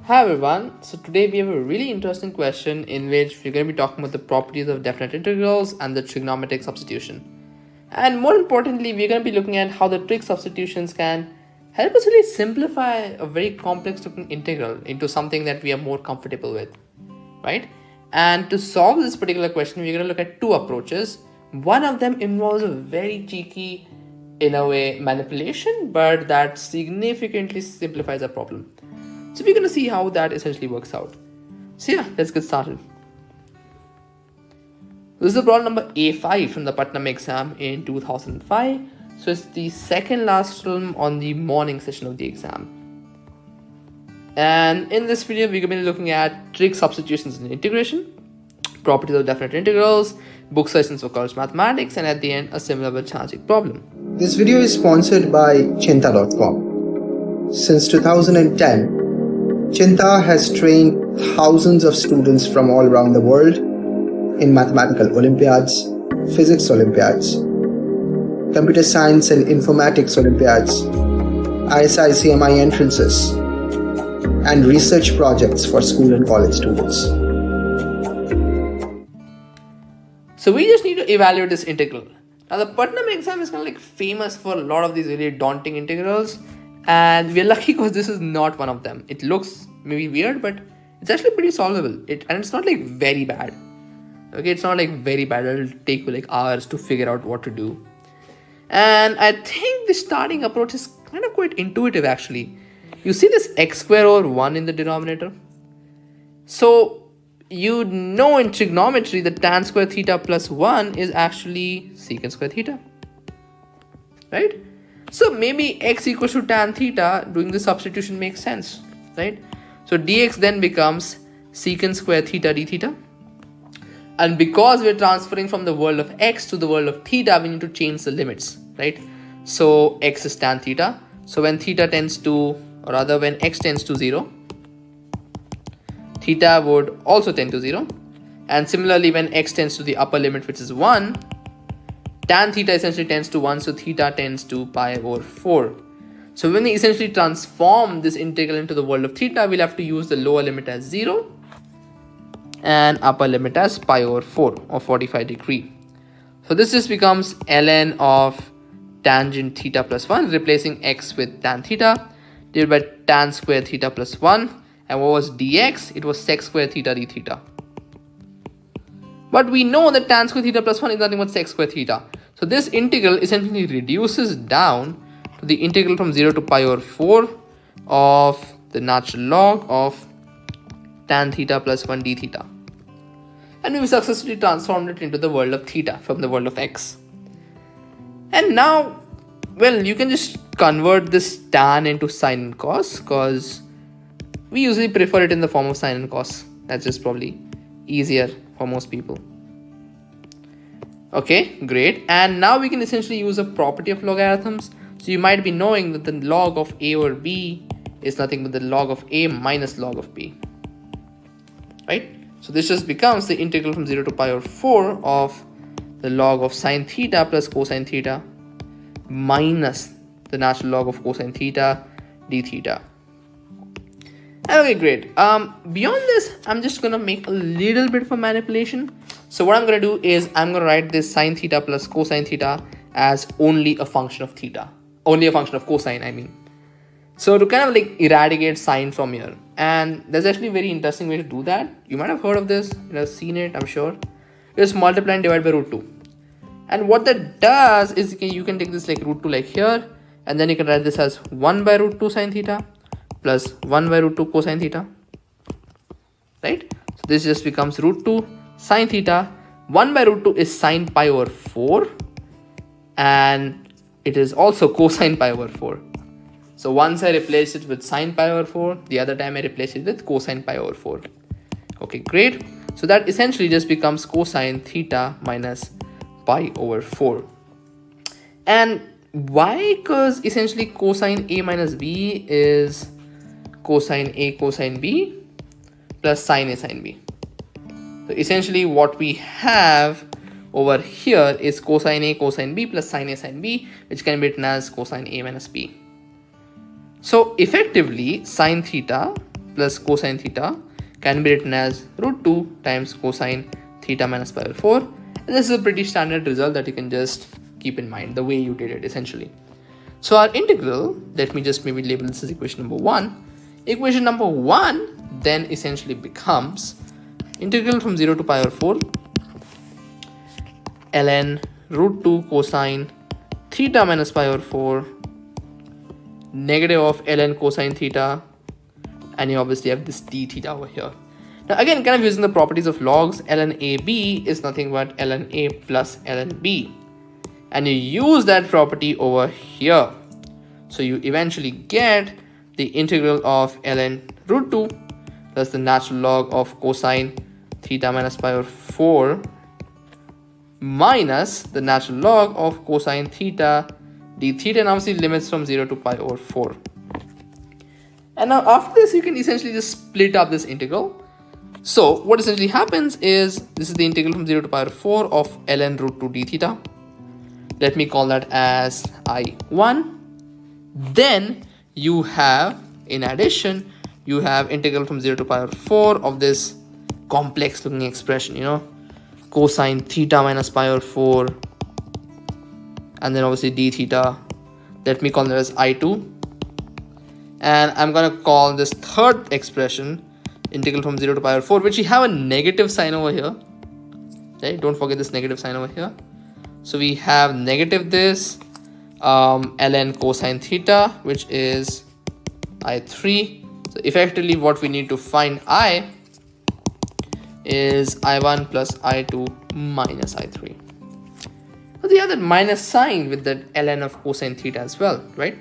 Hi everyone, so today we have a really interesting question in which we're going to be talking about the properties of definite integrals and the trigonometric substitution. And more importantly, we're going to be looking at how the trig substitutions can help us really simplify a very complex looking integral into something that we are more comfortable with, right? And to solve this particular question, we're going to look at two approaches. One of them involves a very cheeky, in a way, manipulation, but that significantly simplifies our problem. So we're going to see how that essentially works out. So yeah, let's get started. This is the problem number A5 from the Putnam exam in 2005. So it's the second last film on the morning session of the exam. And in this video, we're going to be looking at trig substitutions and integration, properties of definite integrals, book sessions for college mathematics, and at the end, a similar but challenging problem. This video is sponsored by Cheenta.com. Since 2010, Cheenta has trained thousands of students from all around the world in mathematical Olympiads, physics Olympiads, computer science and informatics Olympiads, ISI CMI entrances, and research projects for school and college students. So we just need to evaluate this integral. Now the Putnam exam is kind of like famous for a lot of these really daunting integrals, and we're lucky because this is not one of them. It looks maybe weird, but it's actually pretty solvable. And it's not like very bad. Okay, it's not like very bad. It'll take you like hours to figure out what to do. And I think the starting approach is kind of quite intuitive actually. You see this x square over 1 in the denominator? So you know in trigonometry that tan square theta plus 1 is actually secant square theta, right? So maybe x equals to tan theta, doing the substitution makes sense, right? So dx then becomes secant square theta d theta. And because we're transferring from the world of x to the world of theta, we need to change the limits, right? So x is tan theta. So when theta tends to, or rather when x tends to 0, theta would also tend to 0. And similarly, when x tends to the upper limit, which is 1, tan theta essentially tends to 1, so theta tends to pi over 4. So when we essentially transform this integral into the world of theta, we'll have to use the lower limit as 0 and upper limit as pi over 4 or 45 degree. So this just becomes ln of tangent theta plus 1, replacing x with tan theta, divided by tan square theta plus 1. And what was dx? It was sec square theta d theta. But we know that tan square theta plus 1 is nothing but sec square theta. So this integral essentially reduces down to the integral from 0 to pi over 4 of the natural log of tan theta plus 1 d theta. And we've successfully transformed it into the world of theta from the world of x. And now, well, you can just convert this tan into sine and cos, because we usually prefer it in the form of sine and cos. That's just probably easier for most people. Okay, great. And now we can essentially use a property of logarithms. So you might be knowing that the log of a over b is nothing but the log of a minus log of b, right? So this just becomes the integral from 0 to pi over 4 of the log of sine theta plus cosine theta minus the natural log of cosine theta d theta. Okay, great. Beyond this, I'm just going to make a little bit of a manipulation. So what I'm going to do is I'm going to write this sine theta plus cosine theta as only a function of theta. Only a function of cosine, I mean. So to kind of like eradicate sine from here. And there's actually a very interesting way to do that. You might have heard of this. You have seen it, I'm sure. Just multiply and divide by root 2. And what that does is you can take this like root 2 like here. And then you can write this as 1 by root 2 sine theta plus 1 by root 2 cosine theta, right? So this just becomes root 2 sine theta. 1 by root 2 is sine pi over 4, and it is also cosine pi over 4. So once I replace it with sine pi over 4, the other time I replace it with cosine pi over 4. Okay, great. So that essentially just becomes cosine theta minus pi over 4. And why? Because essentially cosine a minus b is cosine a cosine b plus sine a sine b. So essentially what we have over here is cosine a cosine b plus sine a sine b, which can be written as cosine a minus b. So effectively sine theta plus cosine theta can be written as root 2 times cosine theta minus pi over 4. And this is a pretty standard result that you can just keep in mind the way you did it essentially. So our integral, let me just maybe label this as equation number 1. Equation number 1 then essentially becomes integral from 0 to pi over 4 ln root 2 cosine theta minus pi over 4 negative of ln cosine theta, and you obviously have this d theta over here. Now again, kind of using the properties of logs, ln ab is nothing but ln a plus ln b, and you use that property over here. So you eventually get the integral of ln root 2 plus the natural log of cosine theta minus pi over 4 minus the natural log of cosine theta d theta, and obviously limits from 0 to pi over 4. And now after this, you can essentially just split up this integral. So what essentially happens is this is the integral from 0 to pi over 4 of ln root 2 d theta. Let me call that as I1. Then you have, in addition, you have integral from 0 to pi over 4 of this complex looking expression, cosine theta minus pi over 4, and then obviously d theta. Let me call that as I2. And I'm going to call this third expression integral from 0 to pi over 4, which we have a negative sign over here. Okay, don't forget this negative sign over here. So we have negative this ln cosine theta, which is I3. So effectively what we need to find I is I1 plus I2 minus I3. So you have that minus sign with that ln of cosine theta as well, right?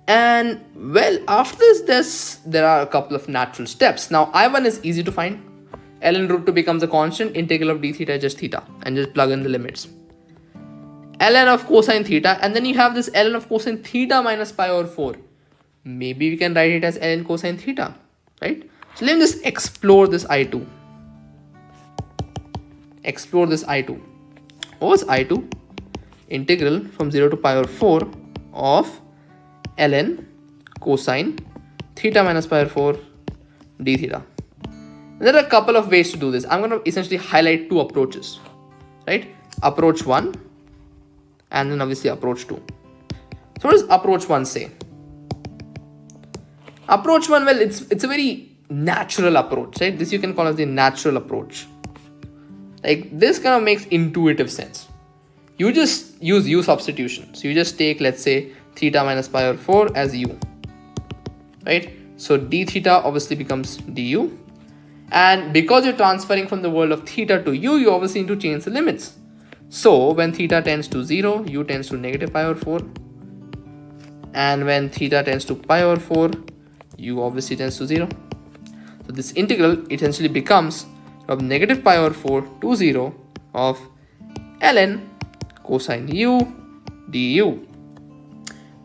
And well, after this, there are a couple of natural steps. Now I1 is easy to find. Ln root 2 becomes a constant, integral of d theta is just theta, and just plug in the limits. Ln of cosine theta, and then you have this ln of cosine theta minus pi over 4. Maybe we can write it as ln cosine theta, right? So let me just explore this I2. Explore this I2. What was I2? Integral from 0 to pi over 4 of ln cosine theta minus pi over 4 d theta. There are a couple of ways to do this. I'm going to essentially highlight two approaches, right? Approach 1 and then obviously approach 2. So what does approach 1 say? Approach 1, well, it's a very natural approach, right? This you can call as the natural approach. Like this kind of makes intuitive sense. You just use u substitution. So you just take, let's say, theta minus pi over 4 as u, right? So d theta obviously becomes du. And because you're transferring from the world of theta to u, you obviously need to change the limits. So when theta tends to 0, u tends to negative pi over 4. And when theta tends to pi over 4, u obviously tends to 0. So this integral essentially becomes from negative pi over 4 to 0 of ln cosine u du.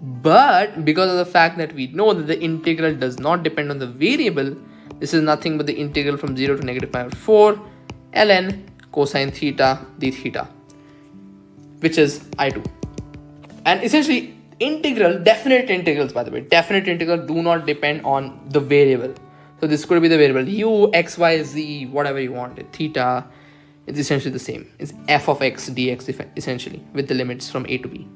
But because of the fact that we know that the integral does not depend on the variable, this is nothing but the integral from 0 to negative pi over 4 ln cosine theta d theta, which is I2. And essentially definite integrals, by the way, definite integral do not depend on the variable. So this could be the variable u, x, y, z, whatever you want it, theta. It's essentially the same. It's f of x dx essentially with the limits from a to b.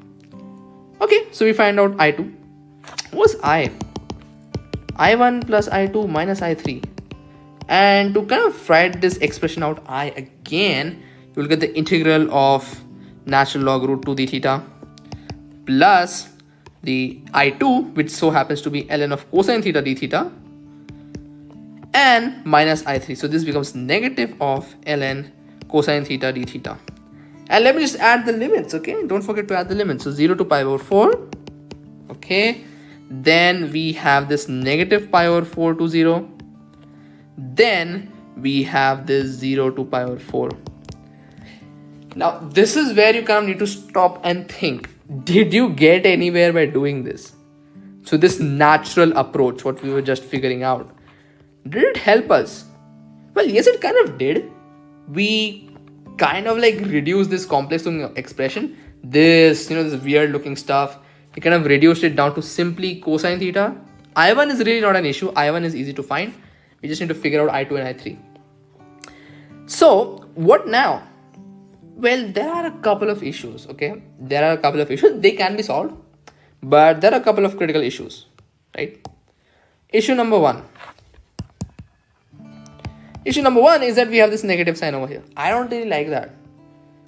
Okay, so we find out I2. What's I? I1 plus I2 minus I3. And to kind of write this expression out I again, you will get the integral of natural log root 2 d theta plus the I2, which so happens to be ln of cosine theta d theta, and minus I3. So this becomes negative of ln cosine theta d theta. And let me just add the limits, okay? Don't forget to add the limits. So 0 to pi over 4, okay? Then we have this negative pi over 4 to 0. Then we have this 0 to pi over 4. Now, this is where you kind of need to stop and think. Did you get anywhere by doing this? So this natural approach, what we were just figuring out, did it help us? Well, yes, it kind of did. We kind of like reduced this complex looking expression. This weird looking stuff. We kind of reduced it down to simply cosine theta I1 is really not an issue. I1 is easy to find. We just need to figure out I2 and I3. So what now? Well, there are a couple of issues, okay? There are a couple of issues. They can be solved, but there are a couple of critical issues, right? Issue number one. Issue number one is that we have this negative sign over here. I don't really like that.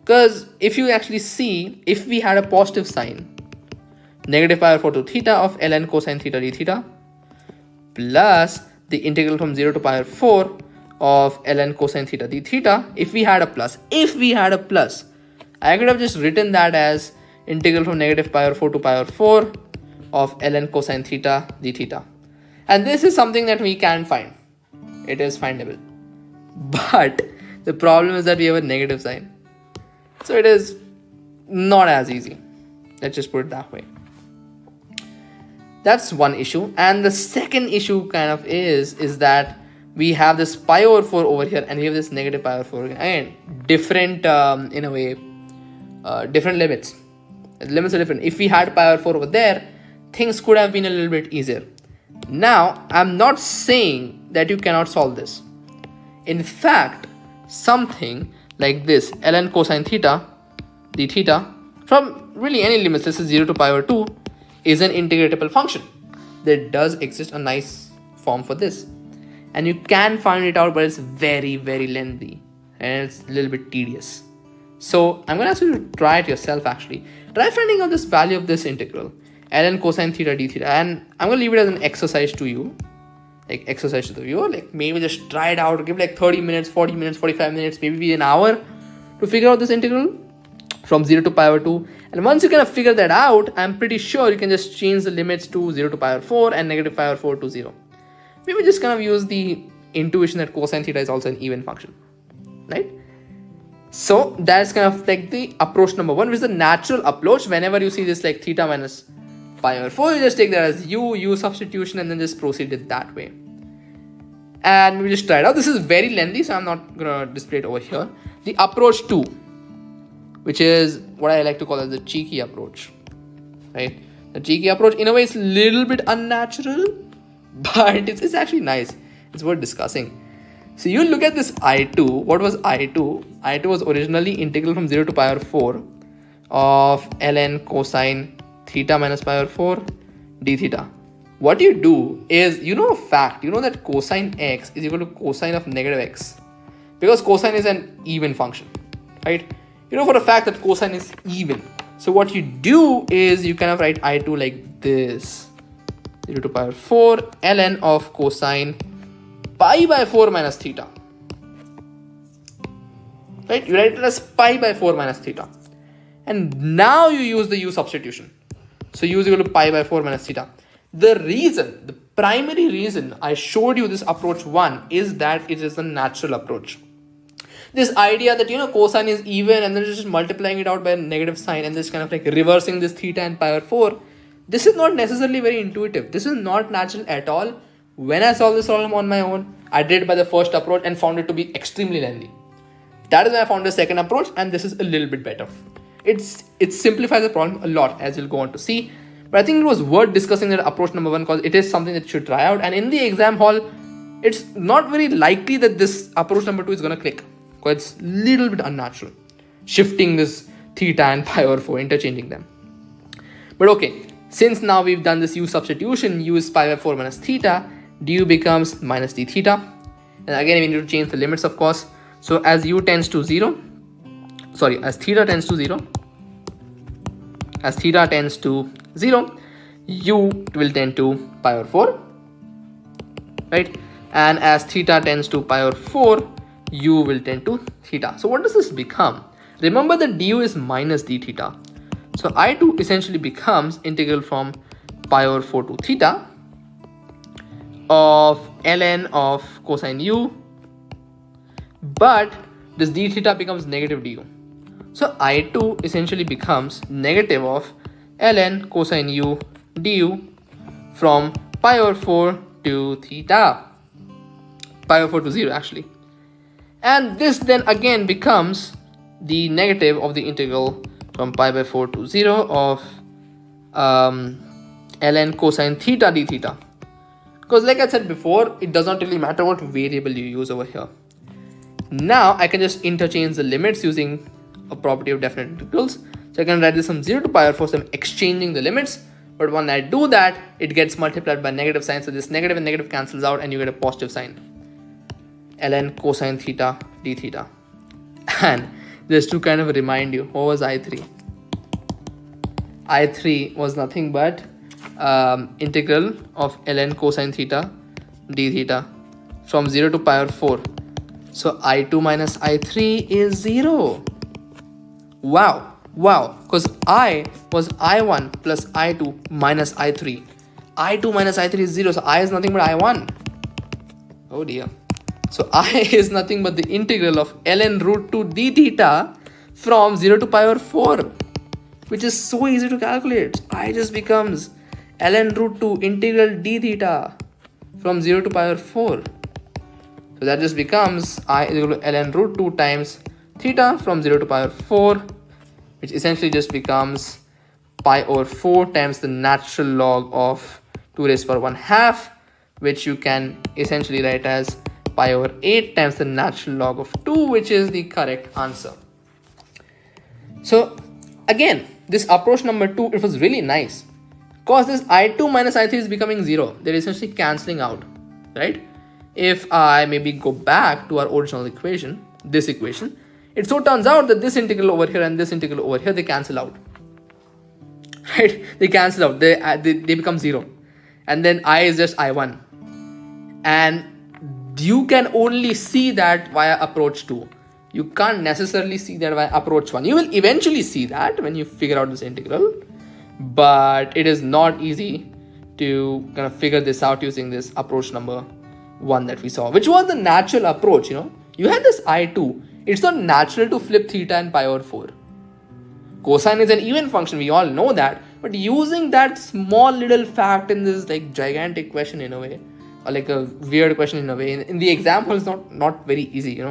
Because if you actually see, if we had a positive sign, negative pi over 4 to theta of ln cosine theta d theta, plus the integral from 0 to pi over 4 of ln cosine theta d theta, if we had a plus, I could have just written that as integral from negative pi over 4 to pi over 4 of ln cosine theta d theta. And this is something that we can find. It is findable. But the problem is that we have a negative sign. So it is not as easy. Let's just put it that way. That's one issue. And the second issue kind of is that we have this pi over 4 over here and we have this negative pi over 4 again. Again, different, in a way, different limits. The limits are different. If we had pi over 4 over there, things could have been a little bit easier. Now, I'm not saying that you cannot solve this. In fact, something like this, ln cosine theta d theta, from really any limits, this is 0 to pi over 2, is an integratable function. There does exist a nice form for this. And you can find it out, but it's very, very lengthy. And it's a little bit tedious. So I'm going to ask you to try it yourself actually. Try finding out this value of this integral, ln cosine theta d theta. And I'm going to leave it as an exercise to you. Like exercise to the viewer. Like maybe just try it out. Give like 30 minutes, 40 minutes, 45 minutes, maybe an hour to figure out this integral from 0 to pi over 2. And once you kind of figure that out, I'm pretty sure you can just change the limits to 0 to pi over 4 and negative pi over 4 to 0. Maybe just kind of use the intuition that cosine theta is also an even function, right? So that's kind of like the approach number one, which is the natural approach. Whenever you see this like theta minus pi over 4, you just take that as u substitution and then just proceed it that way. And we just try it out. This is very lengthy, so I'm not going to display it over here. The approach 2, which is what I like to call as the cheeky approach, right? The cheeky approach, in a way, is a little bit unnatural, but it's actually nice. It's worth discussing. So you look at this I2. What was I2? I2 was originally integral from 0 to pi over 4 of ln cosine theta minus pi over 4 d theta. What you do is, you know a fact, you know that cosine x is equal to cosine of negative x. Because cosine is an even function, right? You know for a fact that cosine is even. So what you do is you kind of write I2 like this. 0 to pi over 4 ln of cosine pi by 4 minus theta. Right? You write it as pi by 4 minus theta. And now you use the u substitution. So u is equal to pi by 4 minus theta. The primary reason I showed you this approach 1 is that it is a natural approach. This idea that, cosine is even and then just multiplying it out by a negative sign and just kind of like reversing this theta and pi over 4. This is not necessarily very intuitive. This is not natural at all. When I solved this problem on my own, I did it by the first approach and found it to be extremely lengthy. That is why I found the second approach, and this is a little bit better. It simplifies the problem a lot, as you'll go on to see. But I think it was worth discussing that approach number 1 because it is something that you should try out. And in the exam hall, it's not very likely that this approach number 2 is going to click because it's a little bit unnatural. Shifting this theta and pi over 4, interchanging them. But okay, since now we've done this u substitution, u is pi by 4 minus theta, du becomes minus d theta. And again, we need to change the limits, of course. So as theta tends to 0, u will tend to pi over 4, right? And as theta tends to pi over 4, u will tend to theta. So what does this become? Remember that du is minus d theta. So I2 essentially becomes integral from pi over 4 to theta of ln of cosine u, but this d theta becomes negative du. So I2 essentially becomes negative of ln cosine u du from pi over 4 to theta, pi over 4 to 0 actually. And this then again becomes the negative of the integral from pi by 4 to 0 of ln cosine theta d theta. Because like I said before, it does not really matter what variable you use over here. Now I can just interchange the limits using a property of definite integrals. So I can write this from 0 to pi over 4, so I'm exchanging the limits. But when I do that, it gets multiplied by negative sign. So this negative and negative cancels out and you get a positive sign. ln cosine theta d theta. And just to kind of remind you, what was I3? I3 was nothing but integral of ln cosine theta d theta from 0 to pi over 4. So I2 minus I3 is 0. Wow, because I was I1 plus I2 minus I3. I2 minus I3 is 0, so I is nothing but I1. Oh dear. So I is nothing but the integral of ln root 2 d theta from 0 to pi over 4, which is so easy to calculate. I just becomes ln root 2 integral d theta from 0 to pi over 4. So that just becomes I is equal to ln root 2 times theta from 0 to pi over 4, which essentially just becomes pi over 4 times the natural log of 2 raised to the power 1/2, which you can essentially write as pi over 8 times the natural log of 2, which is the correct answer. So again, this approach number 2, it was really nice because this I2 minus I3 is becoming 0. They're essentially cancelling out, right? If I maybe go back to our original equation, this equation, it so turns out that this integral over here and this integral over here, they cancel out, right? They cancel out, they become 0. And then I is just I1. And you can only see that via approach 2. You can't necessarily see that via approach 1. You will eventually see that when you figure out this integral, but it is not easy to kind of figure this out using this approach number 1 that we saw, which was the natural approach. You had this I2. It's not natural to flip theta and pi over 4. Cosine is an even function, we all know that, but using that small little fact in this like gigantic question in a way, or like a weird question in a way, in the example is not very easy,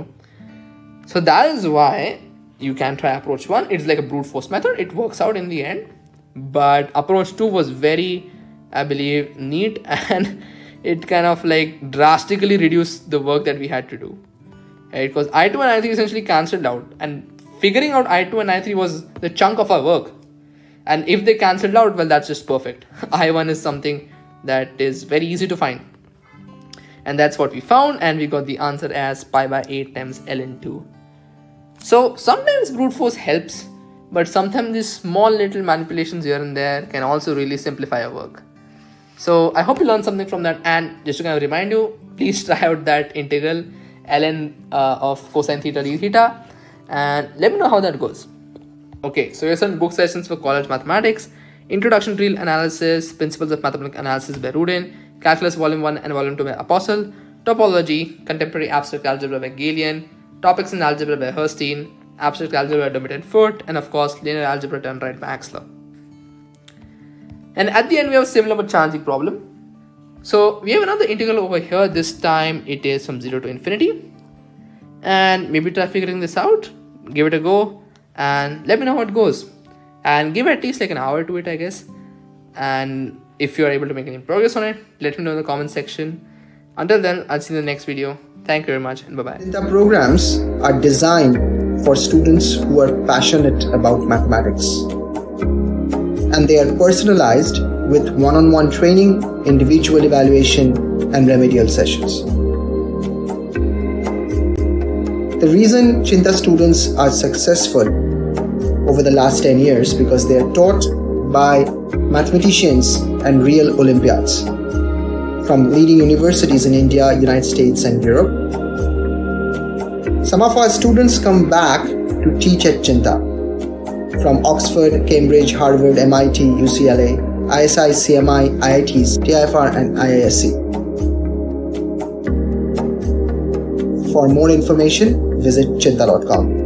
So that is why you can try approach 1. It's like a brute force method. It works out in the end. But approach 2 was very, I believe, neat, and it kind of like drastically reduced the work that we had to do. Right? Because I2 and I3 essentially cancelled out, and figuring out I2 and I3 was the chunk of our work. And if they cancelled out, well, that's just perfect. I1 is something that is very easy to find. And that's what we found, and we got the answer as pi by 8 times ln 2. So sometimes brute force helps, but sometimes these small little manipulations here and there can also really simplify our work. So I hope you learned something from that, and just to kind of remind you, please try out that integral ln of cosine theta d theta and let me know how that goes. Okay, so here's some book sessions for college mathematics: Introduction to Real Analysis, Principles of Mathematical Analysis by Rudin, Calculus Volume 1 and Volume 2 by Apostle, Topology, Contemporary Abstract Algebra by Galian, Topics in Algebra by Herstein, Abstract Algebra by Dumit and Foote, and of course Linear Algebra done right by Axler. And at the end we have a similar but challenging problem. So we have another integral over here. This time it is from 0 to infinity, and maybe try figuring this out, give it a go, and let me know how it goes, and give at least like an hour to it, I guess. And if you are able to make any progress on it, let me know in the comment section. Until then, I'll see you in the next video. Thank you very much, and bye-bye. The programs are designed for students who are passionate about mathematics, and they are personalized with one-on-one training, individual evaluation, and remedial sessions. The reason Cheenta students are successful over the last 10 years because they are taught by mathematicians and real Olympiads from leading universities in India, United States, and Europe. Some of our students come back to teach at Cheenta from Oxford, Cambridge, Harvard, MIT, UCLA, ISI, CMI, IITs, TIFR, and IISc. For more information, visit cheenta.com.